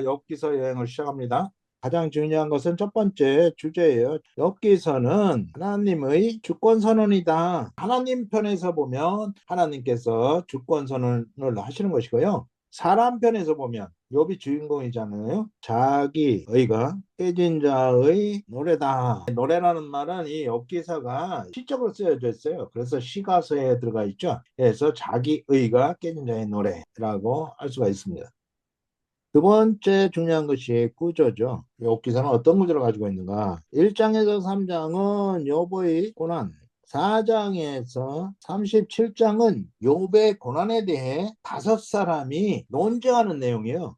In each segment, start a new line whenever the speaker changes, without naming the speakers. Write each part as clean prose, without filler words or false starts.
엽기서 여행을 시작합니다. 가장 중요한 것은 첫 번째 주제예요. 엽기서는 하나님의 주권 선언이다. 하나님 편에서 보면 하나님께서 주권 선언을 하시는 것이고요. 사람 편에서 보면 욥이 주인공이잖아요. 자기의가 깨진 자의 노래다. 노래라는 말은 이 엽기서가 시적으로 쓰여져 있어요. 그래서 시가서에 들어가 있죠. 그래서 자기의가 깨진 자의 노래라고 할 수가 있습니다. 두 번째 중요한 것이 구조죠. 욥기서는 어떤 구조를 가지고 있는가? 1장에서 3장은 욥의 고난, 4장에서 37장은 욥의 고난에 대해 다섯 사람이 논쟁하는 내용이에요.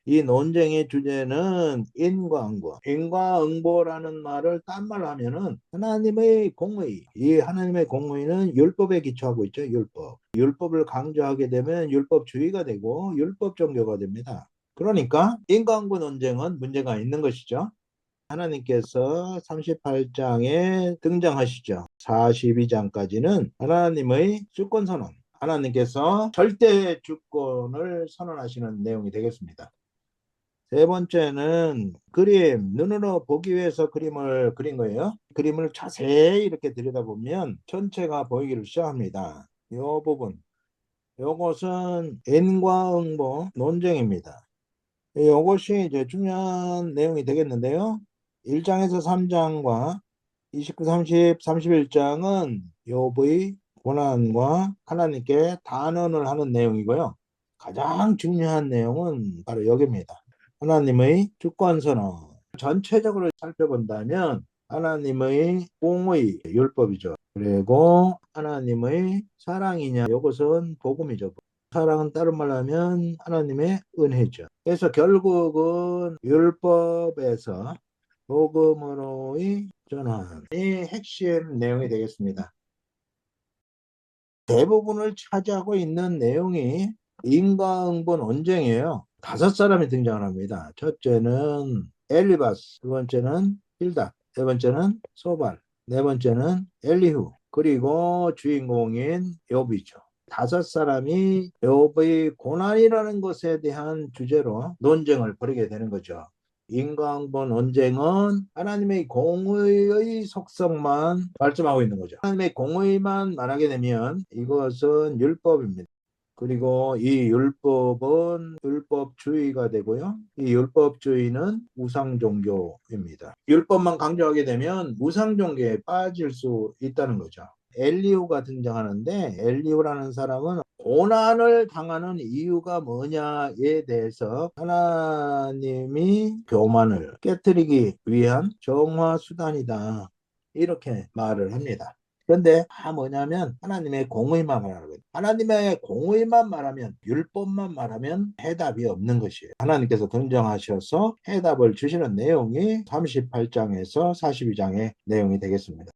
이 논쟁의 주제는 인과응보. 인과응보라는 말을 딴 말로 하면은 하나님의 공의. 이 하나님의 공의는 율법에 기초하고 있죠. 율법. 율법을 강조하게 되면 율법주의가 되고 율법 종교가 됩니다. 그러니까 인과응보 논쟁은 문제가 있는 것이죠. 하나님께서 38장에 등장하시죠. 42장까지는 하나님의 주권 선언. 하나님께서 절대 주권을 선언하시는 내용이 되겠습니다. 세 번째는 그림, 눈으로 보기 위해서 그림을 그린 거예요. 그림을 자세히 이렇게 들여다보면 전체가 보이기를 시작합니다. 이 부분, 이것은 인과응보 논쟁입니다. 이것이 이제 중요한 내용이 되겠는데요. 1장에서 3장과 29, 30, 31장은 욥의 고난과 하나님께 단언을 하는 내용이고요. 가장 중요한 내용은 바로 여기입니다. 하나님의 주권선언. 전체적으로 살펴본다면 하나님의 공의 율법이죠. 그리고 하나님의 사랑이냐, 이것은 복음이죠. 사랑은 다른 말로 하면 하나님의 은혜죠. 그래서 결국은 율법에서 복음으로의 전환이 핵심 내용이 되겠습니다. 대부분을 차지하고 있는 내용이 인과응보 논쟁이에요. 다섯 사람이 등장을 합니다. 첫째는 엘리바스, 두 번째는 빌닷, 세 번째는 소발, 네 번째는 엘리후, 그리고 주인공인 욥이죠. 다섯 사람이 욥의 고난이라는 것에 대한 주제로 논쟁을 벌이게 되는 거죠. 인과응보 논쟁은 하나님의 공의의 속성만 말씀하고 있는 거죠. 하나님의 공의만 말하게 되면 이것은 율법입니다. 그리고 이 율법은 율법주의가 되고요. 이 율법주의는 우상종교입니다. 율법만 강조하게 되면 우상종교에 빠질 수 있다는 거죠. 엘리후가 등장하는데 엘리후라는 사람은 고난을 당하는 이유가 뭐냐에 대해서 하나님이 교만을 깨뜨리기 위한 정화수단이다. 이렇게 말을 합니다. 그런데 뭐냐면 하나님의 공의만 말하는 거예요. 하나님의 공의만 말하면, 율법만 말하면 해답이 없는 것이에요. 하나님께서 등장하셔서 해답을 주시는 내용이 38장에서 42장의 내용이 되겠습니다.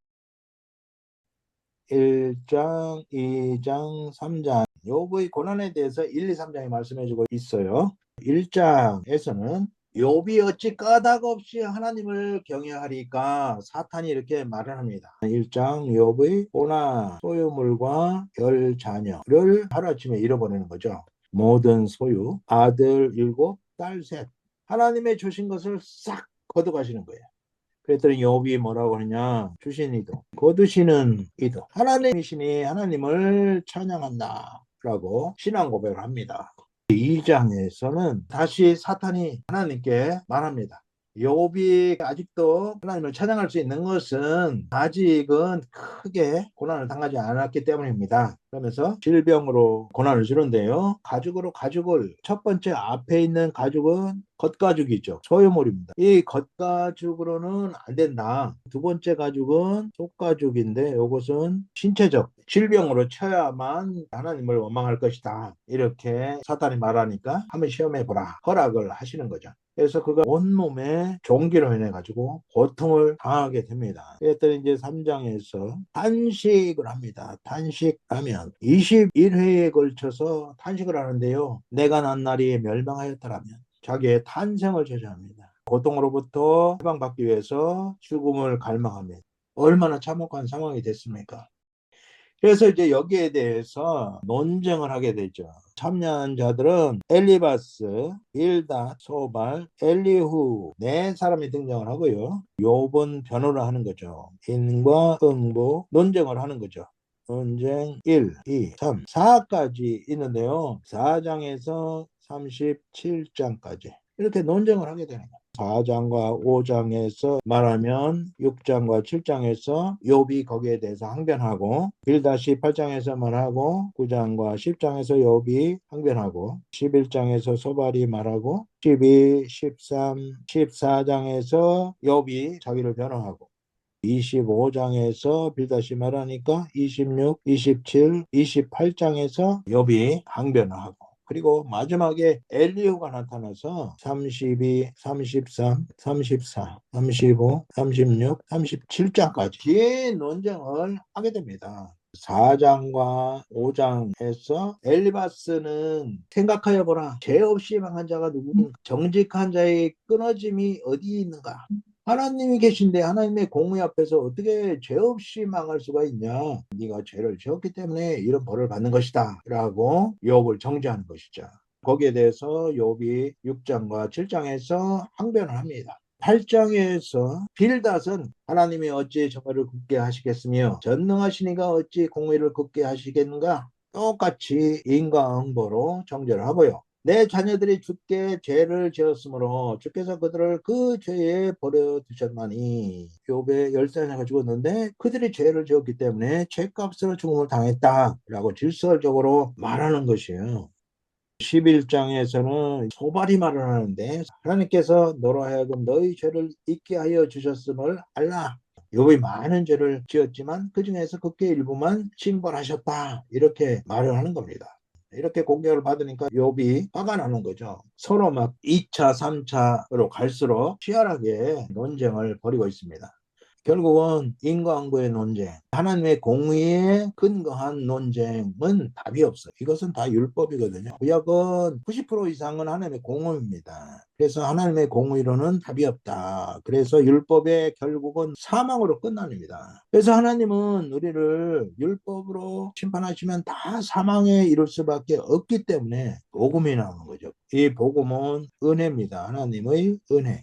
1장, 2장, 3장 욥의 고난에 대해서 1, 2, 3장이 말씀해주고 있어요. 1장에서는 욥이 어찌 까닭없이 하나님을 경외하리까, 사탄이 이렇게 말을 합니다. 1장 욥의 고난, 소유물과 열 자녀를 하루아침에 잃어버리는 거죠. 모든 소유, 아들 7, 딸 3, 하나님의 주신 것을 싹 걷어가시는 거예요. 그랬더니 욥이 뭐라고 하냐, 주신 이도 거두시는 이도 하나님이시니 하나님을 찬양한다 라고 신앙 고백을 합니다. 2장에서는 다시 사탄이 하나님께 말합니다. 욥이 아직도 하나님을 찬양할 수 있는 것은 아직은 크게 고난을 당하지 않았기 때문입니다. 그러면서 질병으로 고난을 주는데요. 가죽을 첫 번째 앞에 있는 가죽은 겉가죽이죠. 소유물입니다. 이 겉가죽으로는 안 된다. 두 번째 가죽은 속가죽인데 이것은 신체적 질병으로 쳐야만 하나님을 원망할 것이다. 이렇게 사탄이 말하니까 한번 시험해보라. 허락을 하시는 거죠. 그래서 그가 온몸에 종기로 인해 가지고 고통을 당하게 됩니다. 그랬더니 이제 3장에서 탄식을 합니다. 탄식하면 21회에 걸쳐서 탄식을 하는데요. 내가 난 날이 멸망하였더라면, 자기의 탄생을 저지합니다. 고통으로부터 해방받기 위해서 죽음을 갈망합니다. 얼마나 참혹한 상황이 됐습니까? 그래서 이제 여기에 대해서 논쟁을 하게 되죠. 참여한 자들은 엘리바스, 빌닷, 소발, 엘리후 네 사람이 등장을 하고요. 욥은 변호를 하는 거죠. 인과 응보 논쟁을 하는 거죠. 논쟁 1, 2, 3, 4까지 있는데요. 4장에서 37장까지 이렇게 논쟁을 하게 되는 거예요. 4장과 5장에서 말하면 6장과 7장에서 욥이 거기에 대해서 항변하고, 빌다시 8장에서 말하고, 9장과 10장에서 욥이 항변하고, 11장에서 소발이 말하고, 12, 13, 14장에서 욥이 자기를 변호하고, 25장에서 빌다시 말하니까 26, 27, 28장에서 욥이 항변을 하고, 그리고 마지막에 엘리후가 나타나서 32, 33, 34, 35, 36, 37장까지 긴 논쟁을 하게 됩니다. 4장과 5장에서 엘리바스는 생각하여 보라, 죄 없이 망한 자가 누구인가, 정직한 자의 끊어짐이 어디 있는가. 하나님이 계신데 하나님의 공의 앞에서 어떻게 죄 없이 망할 수가 있냐. 네가 죄를 지었기 때문에 이런 벌을 받는 것이다 라고 욥을 정죄하는 것이죠. 거기에 대해서 욥이 6장과 7장에서 항변을 합니다. 8장에서 빌닷은 하나님이 어찌 정의를 굳게 하시겠으며 전능하시니가 어찌 공의를 굳게 하시겠는가, 똑같이 인과응보로 정죄를 하고요. 내 자녀들이 주께 죄를 지었으므로 주께서 그들을 그 죄에 버려두셨나니, 욥의 10살이나 죽었는데 그들이 죄를 지었기 때문에 죄값으로 죽음을 당했다라고 질서적으로 말하는 것이에요. 11장에서는 소발이 말을 하는데, 하나님께서 너로 하여금 너희 죄를 잊게 하여 주셨음을 알라. 욥이 많은 죄를 지었지만 그 중에서 극히 일부만 징벌하셨다, 이렇게 말을 하는 겁니다. 이렇게 공격을 받으니까 욥이 화가 나는 거죠. 서로 막 2차, 3차로 갈수록 치열하게 논쟁을 벌이고 있습니다. 결국은 인과응보의 논쟁, 하나님의 공의에 근거한 논쟁은 답이 없어요. 이것은 다 율법이거든요. 구약은 90% 이상은 하나님의 공의입니다. 그래서 하나님의 공의로는 답이 없다. 그래서 율법의 결국은 사망으로 끝납니다. 그래서 하나님은 우리를 율법으로 심판하시면 다 사망에 이를 수밖에 없기 때문에 복음이 나오는 거죠. 이 복음은 은혜입니다. 하나님의 은혜.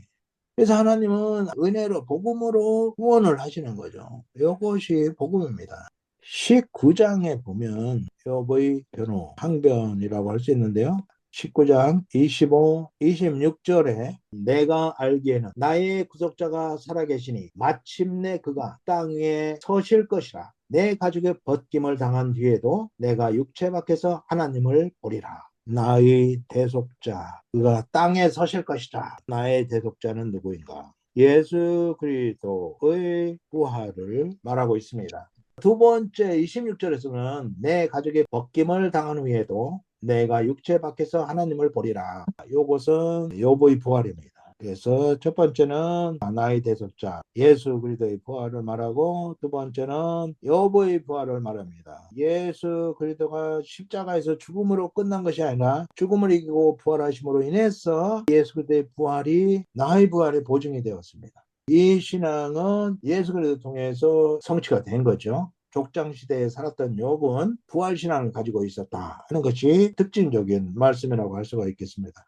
그래서 하나님은 은혜로 복음으로 구원을 하시는 거죠. 이것이 복음입니다. 19장에 보면 욥의 변호, 항변이라고 할 수 있는데요. 19장 25, 26절에 내가 알기에는 나의 구속자가 살아계시니 마침내 그가 땅 위에 서실 것이라. 내 가족의 벗김을 당한 뒤에도 내가 육체 밖에서 하나님을 보리라. 나의 대속자, 그가 땅에 서실 것이다. 나의 대속자는 누구인가? 예수 그리스도의 부활을 말하고 있습니다. 두 번째 26절에서는 내 가족의 벗김을 당한 후에도 내가 육체 밖에서 하나님을 보리라. 이것은 욥의 부활입니다. 그래서 첫 번째는 나의 대속자 예수 그리스도의 부활을 말하고, 두 번째는 욥의 부활을 말합니다. 예수 그리스도가 십자가에서 죽음으로 끝난 것이 아니라 죽음을 이기고 부활하심으로 인해서 예수 그리스도의 부활이 나의 부활의 보증이 되었습니다. 이 신앙은 예수 그리스도를 통해서 성취가 된 거죠. 족장시대에 살았던 욥은 부활신앙을 가지고 있었다 하는 것이 특징적인 말씀이라고 할 수가 있겠습니다.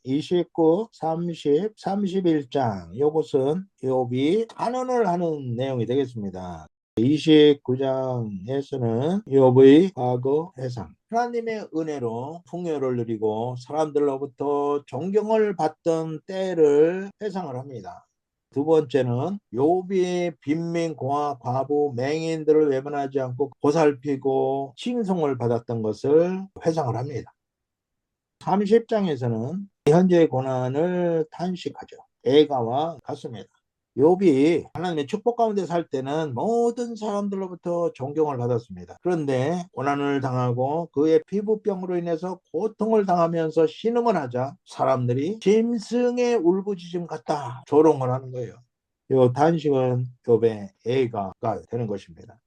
29, 30, 31장 이것은 욥이 탄원을 하는 내용이 되겠습니다. 29장에서는 욥의 과거 회상, 하나님의 은혜로 풍요를 누리고 사람들로부터 존경을 받던 때를 회상을 합니다. 두 번째는 욥이 빈민, 고아, 과부, 맹인들을 외면하지 않고 보살피고 칭송을 받았던 것을 회상을 합니다. 30장에서는 현재의 고난을 탄식하죠. 애가와 같습니다. 욥이 하나님의 축복 가운데 살 때는 모든 사람들로부터 존경을 받았습니다. 그런데 고난을 당하고 그의 피부병으로 인해서 고통을 당하면서 신음을 하자 사람들이 짐승의 울부짖음 같다 조롱을 하는 거예요. 이 탄식은 욥의 애가가 되는 것입니다.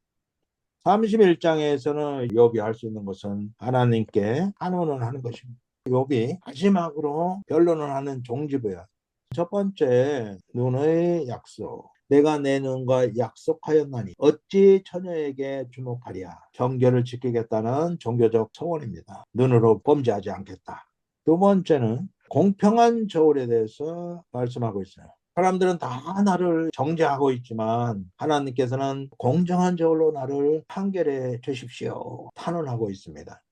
31장에서는 욥이 할 수 있는 것은 하나님께 한원을 하는 것입니다. 욥이 마지막으로 변론을 하는 종지부야. 첫 번째, 눈의 약속. 내가 내 눈과 약속하였나니 어찌 처녀에게 주목하랴. 정결을 지키겠다는 종교적 소원입니다. 눈으로 범죄하지 않겠다. 두 번째는 공평한 저울에 대해서 말씀하고 있어요. 사람들은 다 나를 정죄하고 있지만 하나님께서는 공정한 저울로 나를 판결해 주십시오. 탄원하고 있습니다.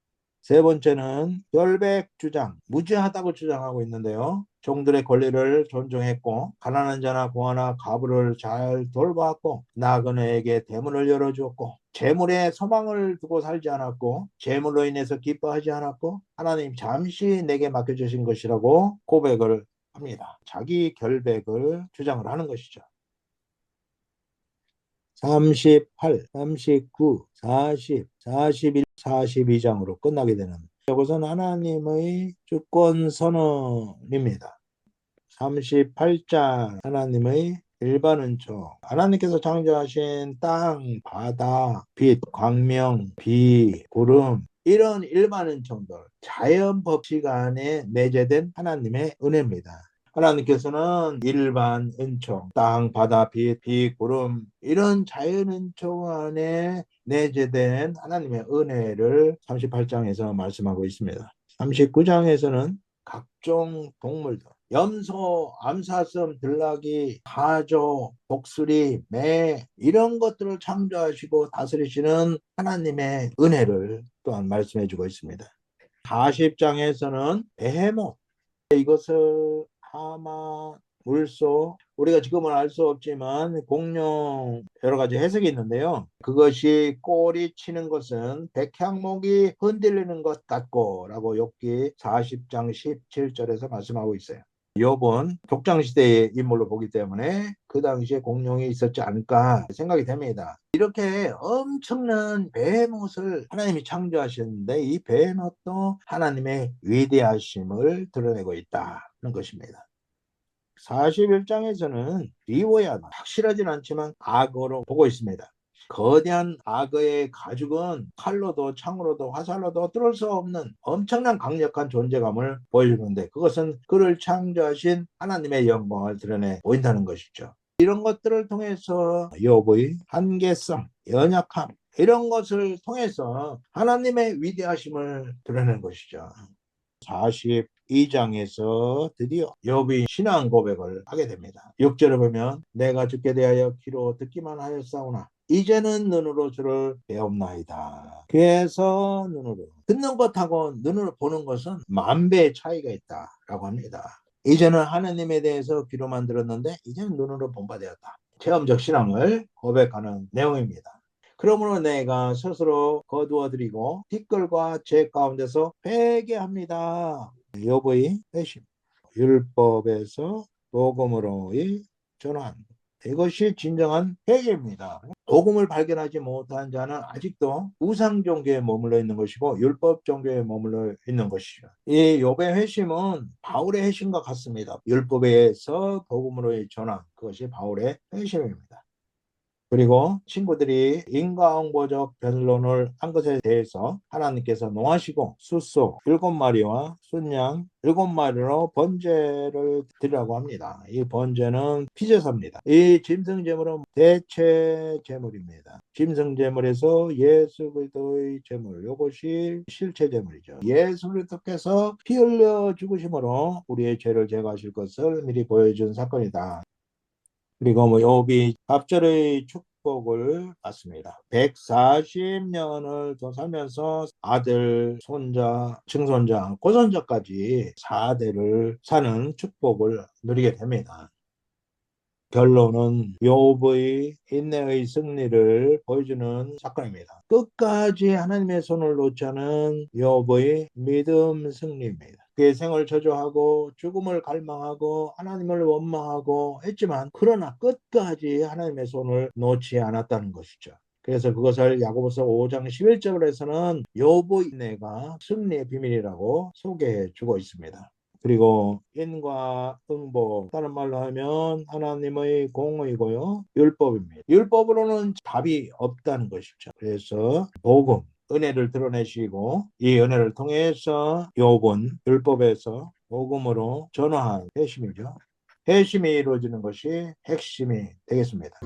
세 번째는 결백 주장, 무죄하다고 주장하고 있는데요. 종들의 권리를 존중했고 가난한 자나 고아나 과부를 잘 돌보았고 나그네에게 대문을 열어주었고 재물에 소망을 두고 살지 않았고 재물로 인해서 기뻐하지 않았고 하나님 잠시 내게 맡겨주신 것이라고 고백을 합니다. 자기 결백을 주장을 하는 것이죠. 38, 39, 40, 41, 42장으로 끝나게 되는 이것은 하나님의 주권 선언입니다. 38장 하나님의 일반 은총, 하나님께서 창조하신 땅, 바다, 빛, 광명, 비, 구름 이런 일반 은총들, 자연 법칙 안에 내재된 하나님의 은혜입니다. 하나님께서는 일반 은총, 땅, 바다, 빛, 비, 구름 이런 자연 은총 안에 내재된 하나님의 은혜를 38장에서 말씀하고 있습니다. 39장에서는 각종 동물들, 염소, 암사슴, 들나귀, 하조, 독수리, 매 이런 것들을 창조하시고 다스리시는 하나님의 은혜를 또한 말씀해 주고 있습니다. 40장에서는 베헤못, 이것을 하마, 물소, 우리가 지금은 알 수 없지만 공룡 여러 가지 해석이 있는데요. 그것이 꼬리 치는 것은 백향목이 흔들리는 것 같고 라고 욥기 40장 17절에서 말씀하고 있어요. 욥은 족장시대의 인물로 보기 때문에 그 당시에 공룡이 있었지 않을까 생각이 됩니다. 이렇게 엄청난 베헤못을 하나님이 창조하셨는데 이 베헤못도 하나님의 위대하심을 드러내고 있다는 것입니다. 41장에서는 리오야 확실하진 않지만 악어로 보고 있습니다. 거대한 악어의 가죽은 칼로도 창으로도 화살로도 뚫을 수 없는 엄청난 강력한 존재감을 보여주는데 그것은 그를 창조하신 하나님의 영광을 드러내 보인다는 것이죠. 이런 것들을 통해서 욥의 한계성, 연약함 이런 것을 통해서 하나님의 위대하심을 드러내는 것이죠. 42장에서 드디어 욥이 신앙 고백을 하게 됩니다. 6절을 보면 내가 주께 대하여 귀로 듣기만 하였사오나 이제는 눈으로 주를 배옵나이다. 귀에서 눈으로 듣는 것하고 눈으로 보는 것은 만배의 차이가 있다라고 합니다. 이제는 하나님에 대해서 귀로만 들었는데 이제는 눈으로 본바되었다. 체험적 신앙을 고백하는 내용입니다. 그러므로 내가 스스로 거두어드리고 티끌과 제 가운데서 회개합니다. 욥의 회심, 율법에서 복음으로의 전환, 이것이 진정한 회개입니다. 복음을 발견하지 못한 자는 아직도 우상 종교에 머물러 있는 것이고 율법 종교에 머물러 있는 것이죠. 이 욥의 회심은 바울의 회심과 같습니다. 율법에서 복음으로의 전환, 그것이 바울의 회심입니다. 그리고 친구들이 인과응보적 변론을 한 것에 대해서 하나님께서 농하시고 숫소 7마리와 순양 7마리로 번제를 드리라고 합니다. 이 번제는 피제사입니다. 이 짐승제물은 대체 제물입니다. 짐승제물에서 예수 그리스도의 제물, 이것이 실체제물이죠. 예수 그리스도께서 피 흘려 죽으심으로 우리의 죄를 제거하실 것을 미리 보여준 사건이다. 그리고 욥이 갑절의 축복을 받습니다. 140년을 더 살면서 아들, 손자, 증손자, 고손자까지 4대를 사는 축복을 누리게 됩니다. 결론은 욥의 인내의 승리를 보여주는 사건입니다. 끝까지 하나님의 손을 놓지 않은 욥의 믿음 승리입니다. 그의 생을 저주하고 죽음을 갈망하고 하나님을 원망하고 했지만 그러나 끝까지 하나님의 손을 놓지 않았다는 것이죠. 그래서 그것을 야고보서 5장 11절에서는 욥의 인내가 승리의 비밀이라고 소개해 주고 있습니다. 그리고 인과응보, 다른 말로 하면 하나님의 공의고요, 율법입니다. 율법으로는 답이 없다는 것이죠. 그래서 복음, 은혜를 드러내시고 이 은혜를 통해서 욥은 율법에서 복음으로 전환한 회심이죠. 회심이 이루어지는 것이 핵심이 되겠습니다.